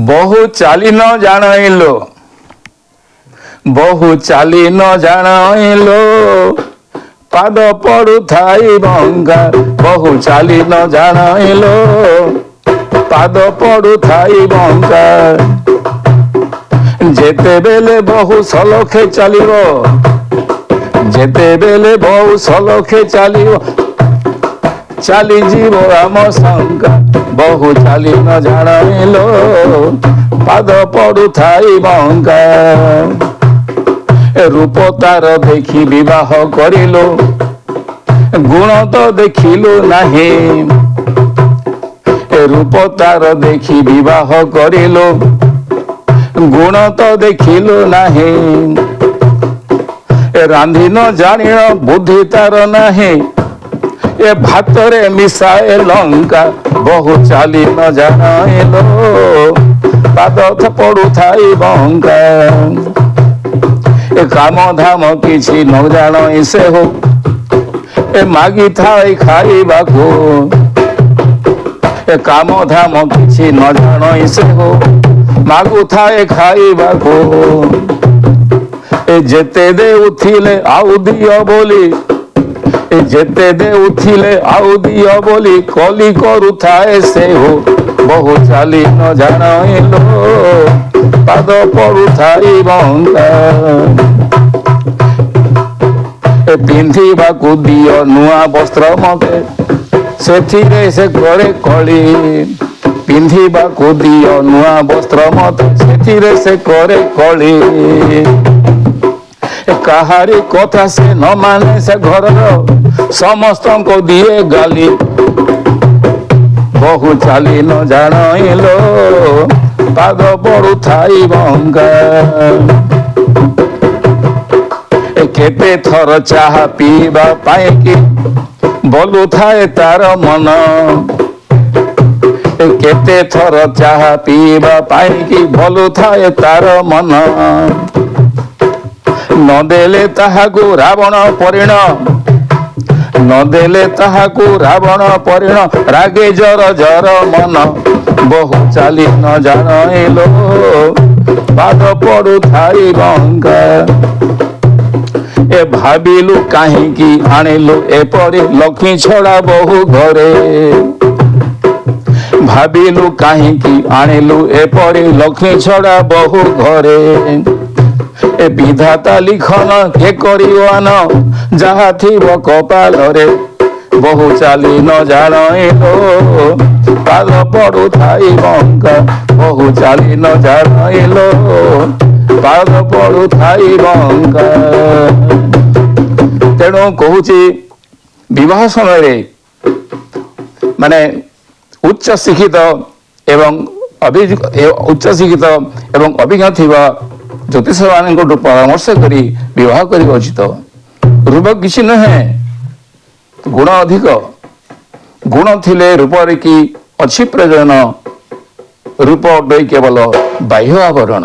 बहु चाली न जाणइलो बहु चाली न जाणइलो पाद पड़ू थाई भंगा बहु चाली न जाणइलो पाद पड़ू थाई भंगा जेते बेले बहु सलखे चलिबो जेते बेले बहु सलखे चलिबो चाली जीव आम संगा बहु चाली न जाणइलो पाद पड़ू थाई भंगा रूप तार देखी विवाह करिलो गुण तो देखिलु नाही रूप तार देखी विवाह करिलो गुण तो देखिलु नाही रांधि न जानिल बुद्धि तार नाही ए भात रे मिसाए लंका बहु चाली न जाणइलो पाद पड़ू थाई भंगा ए काम धाम किछि न जाणइ से हो ए मागी थाई खाइबाकू ए काम धाम किछि न जाणइ से हो मागु थाए खाइबाकू ए जेते दे उथिले आउ दियो बोली ए जेते दे उथिले आउ दियो बोली कली करू थाए से हो बहु चाली न जाणइलो पाद पड़ू थाई भंगा ए पिंधिबाकू दियो नुआ वस्त्र मते सेथिरे से करे कली पिंधिबाकू दियो नुआ वस्त्र मते सेथिरे से करे कली काहारी कथा से न माने से घर समस्त को दिए गाली बहु चाली न जाणइलो पाद पड़ू थाई भंगा केते थर चाहा पीवा पाए कि बोलू थाए तार मन केते थर चाहा पीवा पाए कि बोलू थाए तार मन न देले ताहाकू रावण परिण न देले ताहाकू रावण परिण रागे जर जर मन बहु चाली न जाणइलो पाद पड़ू थाई भंगा ए भाबिलु काहींकी आनिलु एपरि लक्ष्मी छड़ा बहु घरे भाबिलु काहींकी आनिलु एपरि लक्ष्मी छड़ा बहु घरे ए विधाता लिखन के करिवान जहा थिबो कपाल रे बहु चाली न जाणइलो पाद पड़ू थाई भंगा बहु चाली न जाणइलो पाद पड़ू थाई भंगा तेणु कहूची विवाह समय माने उच्च शिक्षित एवं उच्च शिक्षित एवं अभिज्ञ थिबा ज्योतिष मान परामर्श करी विवाह करिबा उचित रूप किसी नुहे गुण अधिक गुण थिले रूप की अच्छी प्रयोजन रूप केवल बाह्य आवरण।